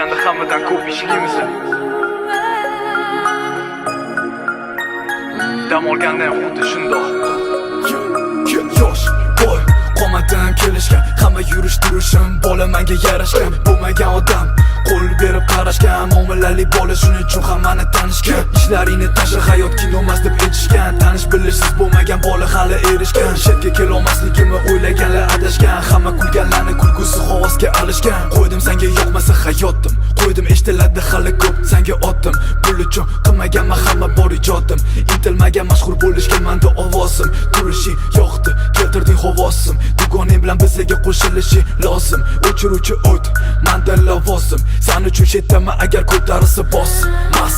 qilishganda hammadan ko'p ishlaymiz. Dam olganda ham xuddi shundoq. Yosh boy qomadan kelishgan, hamma yurish turishim bola menga yarashgan. Bo'lmagan odam qo'l berib qarashgan, muomalali bola shuning uchun hammani tanishgan. Ishlaringni tashla, hayot kinomas deb aytishgan. Tanish bilishsiz bo'lmagan bola hali erishgan. Shetga kelolmasligimni o'ylaganlar adashgan. Hamma kulganlarni kulgusi havosga alishgan. Qo'ydim senga yoqmasa hayotim, qo'ydim eshitiladi hali ko'p senga otdim. Pul uchun qilmaganman hamma bor ijodim. Intilmagan mashhur bo'lishga menda ovozim. Turishing yoqdi, keltirding havosim. Dugoning bilan bizga qo'shilishi lozim. O'chiruvchi o't, menda lavozim. Sen uchun shetdaman agar ko'tarilsa bos mas.